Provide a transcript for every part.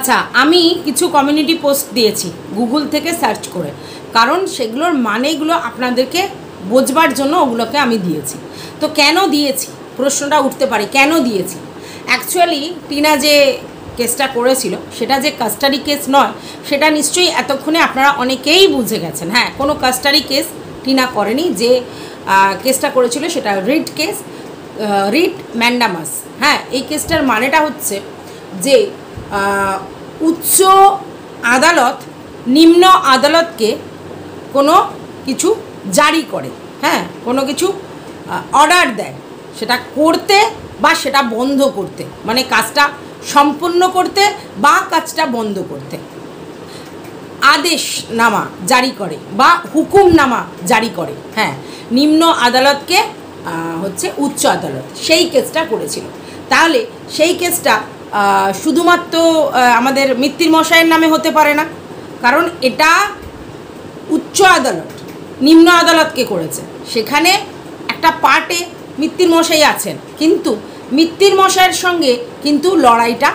আচ্ছা, আমি কিছু কমিউনিটি পোস্ট দিয়েছি গুগল থেকে সার্চ করে, কারণ সেগুলোর মানেগুলো আপনাদেরকে বোঝবার জন্য ওগুলোকে আমি দিয়েছি। তো কেন দিয়েছি প্রশ্নটা উঠতে পারে, কেন দিয়েছি? অ্যাকচুয়ালি টিনা যে কেসটা করেছিল সেটা যে কাস্টাডি কেস নয়, সেটা নিশ্চয়ই এতক্ষণে আপনারা অনেকেই বুঝে গেছেন। হ্যাঁ, কোনো কাস্টাডি কেস টিনা করেনি। যে কেসটা করেছিল সেটা রিট কেস, রিট ম্যান্ডামাস। হ্যাঁ, এই কেসটার মানেটা হচ্ছে যে উচ্চ আদালত নিম্ন আদালতকে কোনো কিছু জারি করে, হ্যাঁ, কোনো কিছু অর্ডার দেয় সেটা করতে বা সেটা বন্ধ করতে, মানে কাজটা সম্পূর্ণ করতে বা কাজটা বন্ধ করতে আদেশনামা জারি করে বা হুকুমনামা জারি করে। হ্যাঁ, নিম্ন আদালতকে হচ্ছে উচ্চ আদালত সেই কেসটা করেছিল। তাহলে সেই কেসটা শুধুমাত্র আমাদের মিত্তির মশাইয়ের নামে হতে পারে না, কারণ এটা উচ্চ আদালত নিম্ন আদালতকে করেছে। সেখানে একটা পার্টে মিত্তির মশাই আছেন, কিন্তু মিত্তির মশাইয়ের সঙ্গে কিন্তু লড়াইটা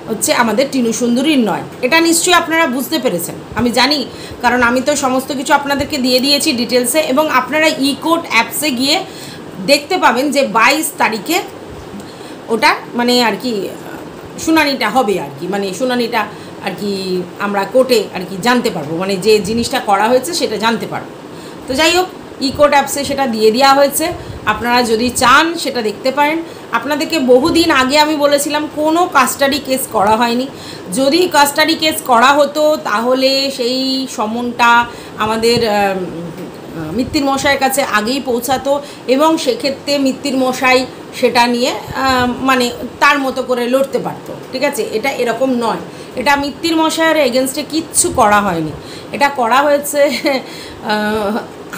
হচ্ছে আমাদের টিনু সুন্দরীর নয়। এটা নিশ্চয়ই আপনারা বুঝতে পেরেছেন, আমি জানি, কারণ আমি তো সমস্ত কিছু আপনাদেরকে দিয়ে দিয়েছি ডিটেলসে, এবং আপনারা ই কোর্ট অ্যাপসে গিয়ে দেখতে পাবেন যে 22 তারিখে ওটা মানে আর কি শুনানিটা হবে আর কি, মানে শুনানিটা আর কি আমরা কোর্টে আর কি জানতে পারবো, মানে যে জিনিসটা করা হয়েছে সেটা জানতে পারবো। তো যাই হোক, ই কোর্ট অ্যাপসে সেটা দিয়ে দেওয়া হয়েছে, আপনারা যদি চান সেটা দেখতে পারেন। আপনাদেরকে বহুদিন আগে আমি বলেছিলাম কোনো কাস্টাডি কেস করা হয়নি। যদি কাস্টাডি কেস করা হতো তাহলে সেই সমনটা আমাদের মিত্তির মশাইয়ের কাছে আগেই পৌঁছাতো, এবং সেক্ষেত্রে মিত্তির মশাই সেটা নিয়ে মানে তার মতো করে লড়তে পারতো। ঠিক আছে, এটা এরকম নয়, এটা মিত্তির মশাইয়ের এগেনস্টে কিচ্ছু করা হয়নি। এটা করা হয়েছে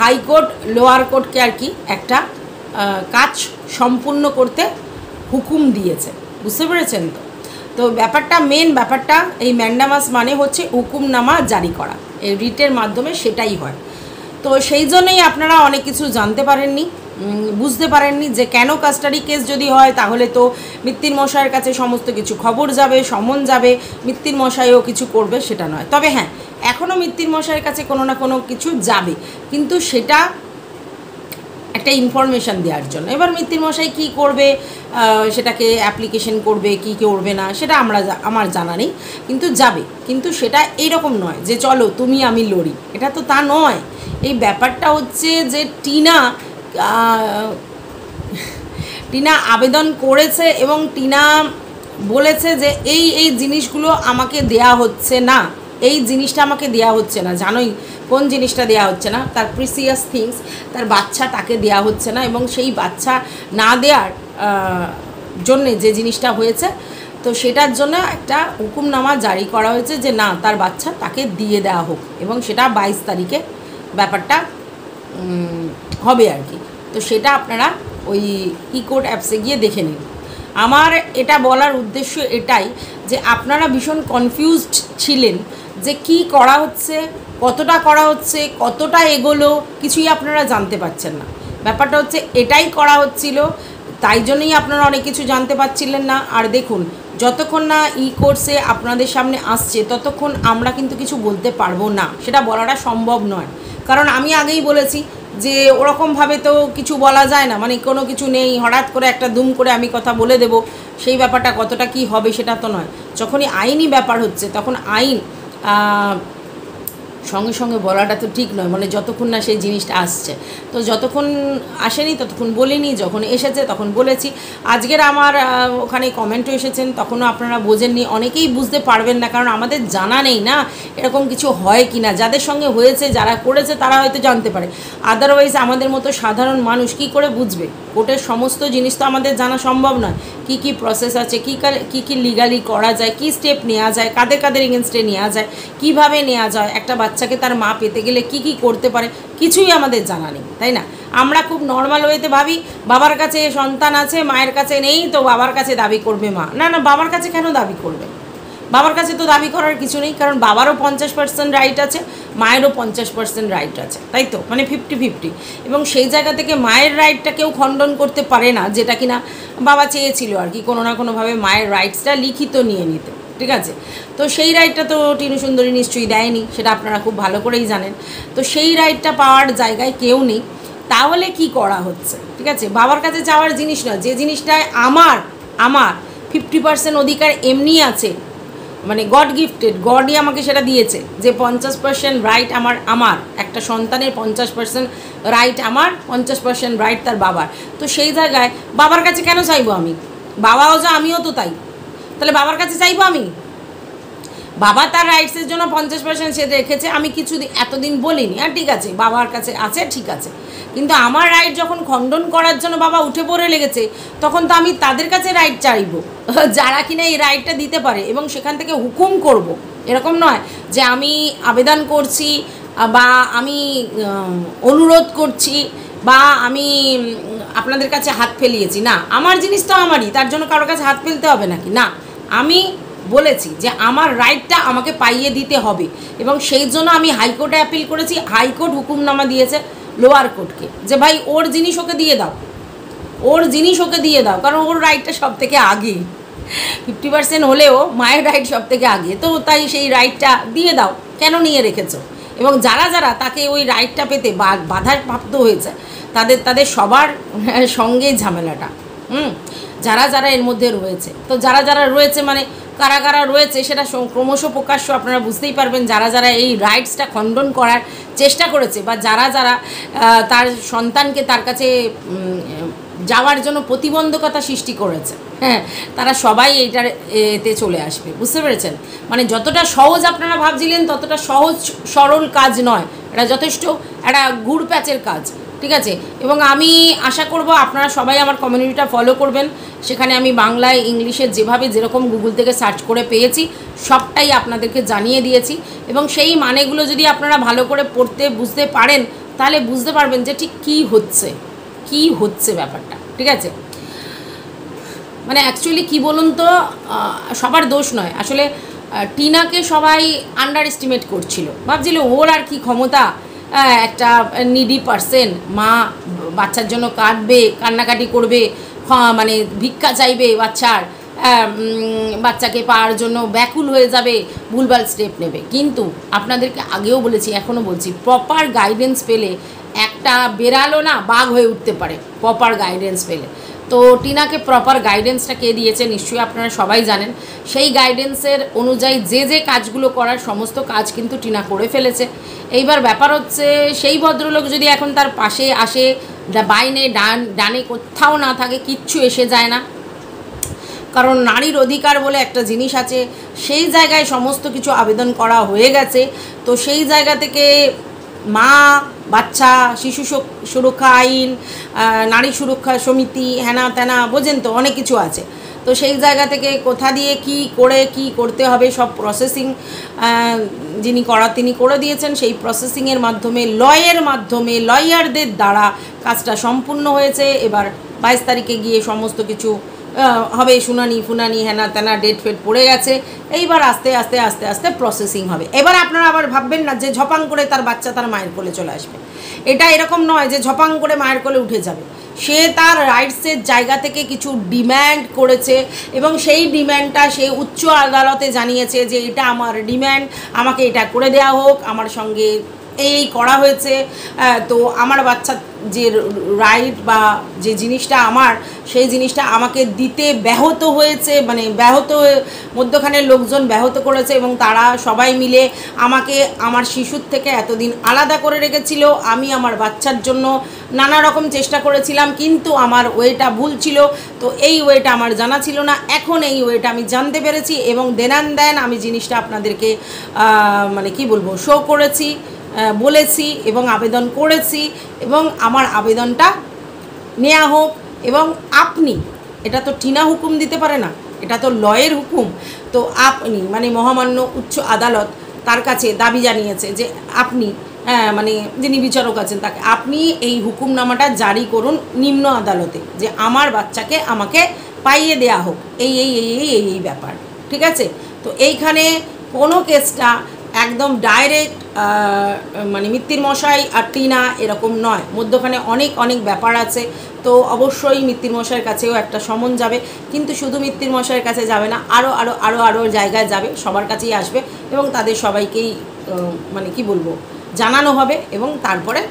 হাইকোর্ট লোয়ার কোর্টকে আর কি একটা কাজ সম্পূর্ণ করতে হুকুম দিয়েছে, বুঝতে পেরেছেন তো? তো ব্যাপারটা মেন ব্যাপারটা এই ম্যান্ডামাস মানে হচ্ছে হুকুমনামা জারি করা, এই রিটের মাধ্যমে সেটাই হয়। তো সেই জন্যই আপনারা অনেক কিছু জানতে পারেননি, বুঝতে পারেননি যে কেন কাস্টাডি কেস যদি হয় তাহলে তো মিত্তির মশাইয়ের কাছে সমস্ত কিছু খবর যাবে, সমন যাবে, মিত্তির মশাইও কিছু করবে সেটা নয়। তবে হ্যাঁ, এখনও মিত্তির মশাইয়ের কাছে কোনো না কোনো কিছু যাবে, কিন্তু সেটা একটা ইনফরমেশান দেওয়ার জন্য। এবার মিত্তির মশাই কী করবে, সেটাকে অ্যাপ্লিকেশন করবে কি করবে না সেটা আমার জানা নেই, কিন্তু যাবে। কিন্তু সেটা এইরকম নয় যে চলো তুমি আমি লড়ি, এটা তো তা নয়। এই ব্যাপারটা হচ্ছে যে টিনা আবেদন করেছে এবং টিনা বলেছে যে এই জিনিসগুলো আমাকে দেয়া হচ্ছে না, এই জিনিসটা আমাকে দেয়া হচ্ছে না। জানোই কোন জিনিসটা দেয়া হচ্ছে না? তার প্রিসিয়াস থিংস, তার বাচ্চা তাকে দেয়া হচ্ছে না, এবং সেই বাচ্চা না দেওয়ার জন্যে যে জিনিসটা হয়েছে, তো সেটার জন্য একটা হুকুমনামা জারি করা হয়েছে যে না, তার বাচ্চা তাকে দিয়ে দেওয়া হোক, এবং সেটা 22 তারিখে ব্যাপারটা হবে আর কি। তো সেটা আপনারা ওই ই কোর্ট অ্যাপসে গিয়ে দেখে নিন। আমার এটা বলার উদ্দেশ্য এটাই যে আপনারা ভীষণ কনফিউজড ছিলেন যে কি করা হচ্ছে, কতটা করা হচ্ছে, কতটা এগোলো, কিছুই আপনারা জানতে পারছেন না। ব্যাপারটা হচ্ছে এটাই করা হচ্ছিল, তাই জন্যই আপনারা অনেক কিছু জানতে পারছিলেন না। আর দেখুন, যতক্ষণ না ই কোর্সে আপনাদের সামনে আসছে ততক্ষণ আমরা কিন্তু কিছু বলতে পারবো না, সেটা বলাটা সম্ভব নয়। কারণ আমি আগেই বলেছি যে ওরকমভাবে তো কিছু বলা যায় না, মানে কোনো কিছু নেই, হঠাৎ করে একটা দুম করে আমি কথা বলে দেব, সেই ব্যাপারটা কতটা কি হবে সেটা তো নয়। যখনই আইনি ব্যাপার হচ্ছে তখন আইন সঙ্গে সঙ্গে বলাটা তো ঠিক নয়, মানে যতক্ষণ না সেই জিনিসটা আসছে। তো যতক্ষণ আসেনি ততক্ষণ বলিনি, যখন এসেছে তখন বলেছি। আজকের আমার ওখানে কমেন্টও এসেছেন, তখনও আপনারা বোঝেননি, অনেকেই বুঝতে পারবেন না, কারণ আমাদের জানা নেই না এরকম কিছু হয় কি না। যাদের সঙ্গে হয়েছে, যারা করেছে তারা হয়তো জানতে পারে, আদারওয়াইজ আমাদের মতো সাধারণ মানুষ কি করে বুঝবে? কোর্টের সমস্ত জিনিস তো আমাদের জানা সম্ভব নয়, কি কি প্রসেস আছে, কি কি লিগালি করা যায়, কি স্টেপ নেওয়া যায়, কাদের কাদের এগেনস্টে নেওয়া যায়, কিভাবে নেওয়া যায়, একটা বাচ্চাকে তার মা পেতে গেলে কি কি করতে পারে, কিছুই আমাদের জানা নেই, তাই না? আমরা খুব নর্মাল ওয়েতে ভাবি বাবার কাছে সন্তান আছে, মায়ের কাছে নেই, তো বাবার কাছে দাবি করবে মা। না না, বাবার কাছে কেন দাবি করবে? বাবার কাছে তো দাবি করার কিছু নেই, কারণ বাবারও 50% রাইট আছে, মায়েরও 50% রাইট আছে, তাই তো? মানে 50-50। এবং সেই জায়গা থেকে মায়ের রাইটটা কেউ খণ্ডন করতে পারে না, যেটা কিনা বাবা চেয়েছিল আর কি, কোনো না কোনোভাবে মায়ের রাইটসটা লিখিত নিয়ে নিতে। ঠিক আছে। তো সেই রাইটটা তো টিনু সুন্দরী নিশ্চয়ই দেয়নি, সেটা আপনারা খুব ভালো করেই জানেন। তো সেই রাইটটা পাওয়ার জায়গায় কেউ নেই। তাহলে কি করা হচ্ছে, ঠিক আছে? বাবার কাছে চাওয়ার জিনিস নয়, যে জিনিসটায় আমার 50% অধিকার এমনি আছে, মানে গড গিফটেড, গডই আমাকে সেটা দিয়েছে, যে 50% রাইট আমার একটা সন্তানের 50% রাইট আমার, 50% রাইট তার বাবার। তো সেই জায়গায় বাবার কাছে কেন চাইবো আমি? বাবাও যা আমিও তো তাই, তাহলে বাবার কাছে চাইবো আমি? বাবা তার রাইটসের জন্য 50% সে রেখেছে, আমি কিছু এতদিন বলিনি, আর ঠিক আছে বাবার কাছে আছে, ঠিক আছে। কিন্তু আমার রাইট যখন খণ্ডন করার জন্য বাবা উঠে পড়ে লেগেছে, তখন তো আমি তাদের কাছে রাইট চাইবো যারা কিনা এই রাইটটা দিতে পারে, এবং সেখান থেকে হুকুম করব। এরকম নয় যে আমি আবেদন করছি বা আমি অনুরোধ করছি বা আমি আপনাদের কাছে হাত ফেলিয়েছি, না, আমার জিনিস তো আমারই, তার জন্য কারোর কাছে হাত ফেলতে হবে নাকি? না, আমি বলেছি যে আমার রাইটটা আমাকে পাইয়ে দিতে হবে, এবং সেই জন্য আমি হাইকোর্টে অ্যাপিল করেছি। হাইকোর্ট হুকুমনামা দিয়েছে লোয়ার কোর্টকে যে ভাই ওর জিনিস ওকে দিয়ে দাও, ওর জিনিস ওকে দিয়ে দাও, কারণ ওর রাইটটা সব থেকে আগে, 50% হলেও মায়ের রাইট সব থেকে আগে, তো তাই সেই রাইটটা দিয়ে দাও, কেন নিয়ে রেখেছো? এবং যারা যারা তাকে ওই রাইটটা পেতে বাধার প্রাপ্ত হয়েছে, তাদের সবার সঙ্গে ঝামেলাটা, যারা যারা এর মধ্যে রয়েছে, তো যারা যারা রয়েছে মানে কারা কারা রয়েছে সেটা ক্রমশ প্রকাশ্য আপনারা বুঝতেই পারবেন। যারা যারা এই রাইটসটা খণ্ডন করার চেষ্টা করেছে, বা যারা যারা তার সন্তানকে তার কাছে যাওয়ার জন্য প্রতিবন্ধকতা সৃষ্টি করেছে, হ্যাঁ, তারা সবাই এইটার এতে চলে আসবে, বুঝতে পেরেছেন? মানে যতটা সহজ আপনারা ভাবছিলেন ততটা সহজ সরল কাজ নয়, এটা যথেষ্ট একটা ঘুরপ্যাচের কাজ, ঠিক আছে। এবং আমি আশা করব আপনারা সবাই আমার কমিউনিটিটা ফলো করবেন। সেখানে আমি বাংলায় ইংলিশে যেভাবে যেরকম গুগল থেকে সার্চ করে পেয়েছি সবটাই আপনাদেরকে জানিয়ে দিয়েছি, এবং সেই মানেগুলো যদি আপনারা ভালো করে পড়তে বুঝতে পারেন, তাহলে বুঝতে পারবেন যে ঠিক কী হচ্ছে ব্যাপারটা, ঠিক আছে। মানে অ্যাকচুয়ালি কি বলুন তো, সবার দোষ নয় আসলে। টিনাকে সবাই আন্ডার এস্টিমেট করছিল, ভাবছিল ওর আর কি ক্ষমতা, একটা নিডি পার্সন, মা বাচ্চার জন্য কান্নাকাটি করবে, মানে ভিক্ষা চাইবে বাচ্চাকে পাওয়ার জন্য ব্যাকুল হয়ে যাবে, ভুলভাল স্টেপ নেবে। কিন্তু আপনাদেরকে আগেও বলেছি, এখনও বলছি, প্রপার গাইডেন্স পেলে একটা বেরালো না বাঘ হয়ে উঠতে পারে, প্রপার গাইডেন্স পেলে। তো টিনাকে প্রপার গাইডেন্সটা কে দিয়েছে নিশ্চয়ই আপনারা সবাই জানেন। সেই গাইডেন্সের অনুযায়ী যে কাজগুলো করার সমস্ত কাজ কিন্তু টিনা করে ফেলেছে। এইবার ব্যাপার হচ্ছে, সেই ভদ্রলোক যদি এখন তার পাশে আসে, বাইনে ডানে কোথাও না থাকে, কিচ্ছু এসে যায় না, কারণ নারীর অধিকার বলে একটা জিনিস আছে, সেই জায়গায় সমস্ত কিছু আবেদন করা হয়ে গেছে। তো সেই জায়গা থেকে মা, বাচ্চা, শিশু সুরক্ষা আইন, নারী সুরক্ষা সমিতি, হ্যানা ত্যানা, বোঝেন তো, অনেক কিছু আছে। তো সেই জায়গা থেকে কোথা দিয়ে কি করতে হবে সব প্রসেসিং তিনি করে দিয়েছেন। সেই প্রসেসিংয়ের মাধ্যমে লয়ারদের দ্বারা কাজটা সম্পূর্ণ হয়েছে। এবার 22 তারিখে গিয়ে সমস্ত কিছু হবে, শুনানি হ্যানা ত্যানা, ডেট ফেট পড়ে গেছে। এইবার আস্তে আস্তে প্রসেসিং হবে। এবার আপনারা আবার ভাববেন না যে ঝপাং করে তার বাচ্চা তার মায়ের কোলে চলে আসবে, এটা এরকম নয় যে ঝপাং করে মায়ের কোলে উঠে যাবে। সে তার রাইটসের জায়গা থেকে কিছু ডিম্যান্ড করেছে, এবং সেই ডিম্যান্ডটা সে উচ্চ আদালতে জানিয়েছে যে এটা আমার ডিম্যান্ড, আমাকে এটা করে দেওয়া হোক, আমার সঙ্গে এই করা হয়েছে। তো আমার বাচ্চা যে রাইট বা যে জিনিসটা আমার, সেই জিনিসটা আমাকে দিতে ব্যাহত হয়েছে, মানে মধ্যখানের লোকজন ব্যাহত করেছে, এবং তারা সবাই মিলে আমাকে আমার শিশুর থেকে এতদিন আলাদা করে রেখেছিল। আমি আমার বাচ্চার জন্য নানা রকম চেষ্টা করেছিলাম, কিন্তু আমার ওয়েটা ভুল ছিল। তো এই ওয়েটা আমার জানা ছিল না, এখন এই ওয়েটা আমি জানতে পেরেছি, এবং দেন আমি জিনিসটা আপনাদেরকে মানে কি বলবো, শো করেছি, বলেছি এবং আবেদন করেছি, এবং আমার আবেদনটা নেওয়া হোক। এবং আপনি, এটা তো টিনা হুকুম দিতে পারে না, এটা তো লয়ের হুকুম। তো আপনি মানে মহামান্য উচ্চ আদালত তার কাছে দাবি জানিয়েছে যে আপনি, মানে যিনি বিচারক আছেন তাকে, আপনি এই হুকুমনামাটা জারি করুন নিম্ন আদালতে, যে আমার বাচ্চাকে আমাকে পাইয়ে দেয়া হোক, এই ব্যাপার, ঠিক আছে। তো এইখানে কোনো কেসটা একদম ডাইরেক্ট মানে মিত্তির মশাই আর টিনা এরকম নয়, মধ্যখানে অনেক অনেক ব্যাপার আছে। তো অবশ্যই মিত্তির মশাইয়ের কাছেও একটা সমন যাবে, কিন্তু শুধু মিত্তির মশাইয়ের কাছে যাবে না, আরও আরও আরও আরও জায়গায় যাবে, সবার কাছেই আসবে এবং তাদের সবাইকেই মানে কি বলবো জানানো হবে এবং তারপরে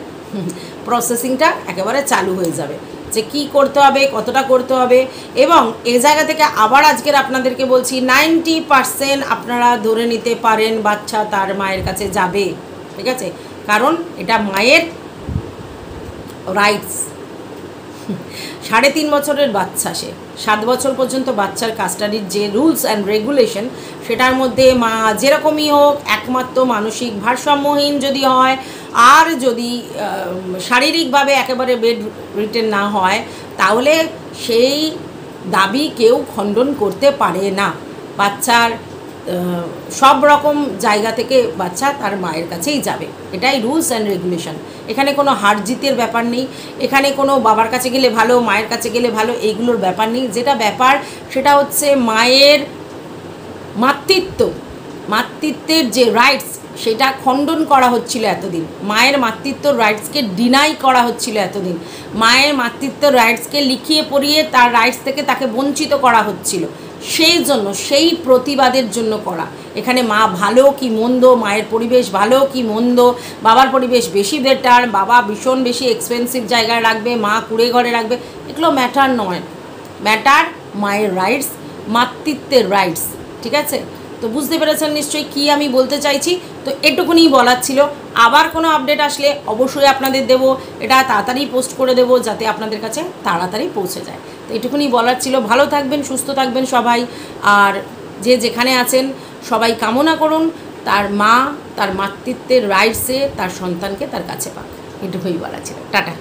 প্রসেসিংটা একেবারে চালু হয়ে যাবে যে কি করতে হবে, কতটা করতে হবে। এবং এ জায়গা থেকে আবার আজকের আপনাদেরকে বলছি 90% আপনারা ধরে নিতে পারেন বাচ্চা তার মায়ের কাছে যাবে, ঠিক আছে? কারণ এটা মায়ের রাইটস। 3.5 বছরের বাচ্চা, সে 7 বছর পর্যন্ত বাচ্চার কাস্টাডির যে রুলস অ্যান্ড রেগুলেশন, সেটার মধ্যে মা যেরকমই হোক একমাত্র মানসিক ভারসাম্যহীন যদি হয় আর যদি শারীরিকভাবে একেবারে বেড রিটেন না হয়, তাহলে সেই দাবি কেউ খণ্ডন করতে পারে না। বাচ্চার সব রকম জায়গা থেকে বাচ্চা তার মায়ের কাছেই যাবে, এটাই রুলস অ্যান্ড রেগুলেশন। এখানে কোনো হার জিতের ব্যাপার নেই, এখানে কোনো বাবার কাছে গেলে ভালো, মায়ের কাছে গেলে ভালো, এইগুলোর ব্যাপার নেই। যেটা ব্যাপার সেটা হচ্ছে মায়ের মাতৃত্বের যে রাইটস, সেটা খণ্ডন করা হচ্ছিল এতদিন। মায়ের মাতৃত্বর রাইটসকে ডিনাই করা হচ্ছিল এতদিন। মায়ের মাতৃত্বর রাইটসকে লিখিয়ে পড়িয়ে তার রাইটস থেকে তাকে বঞ্চিত করা হচ্ছিল। সেই জন্য, সেই প্রতিবাদের জন্য করা। এখানে মা ভালো কি মন্দ, মায়ের পরিবেশ ভালো কি মন্দ, বাবার পরিবেশ বেশি বেটার, বাবা ভীষণ বেশি এক্সপেন্সিভ জায়গায় রাখবে, মা কুড়ে ঘরে রাখবে, এগুলো ম্যাটার নয়। ম্যাটার মায়ের রাইটস, মাতৃত্বের রাইটস, ঠিক আছে? তো বুঝতে পেরেছেন নিশ্চয়ই কী আমি বলতে চাইছি। তো এটুকুনি বলার ছিল। আবার কোনো আপডেট আসলে অবশ্যই আপনাদের দেবো, এটা তাড়াতাড়ি পোস্ট করে দেবো যাতে আপনাদের কাছে তাড়াতাড়ি পৌঁছে যায়। তো এটুকুনি বলার ছিল। ভালো থাকবেন, সুস্থ থাকবেন সবাই, আর যে যেখানে আছেন সবাই কামনা করুন তার মা তার মাতৃত্বের রাইটসে তার সন্তানকে তার কাছে পাক। এটুকুই বলা ছিল। টাটা।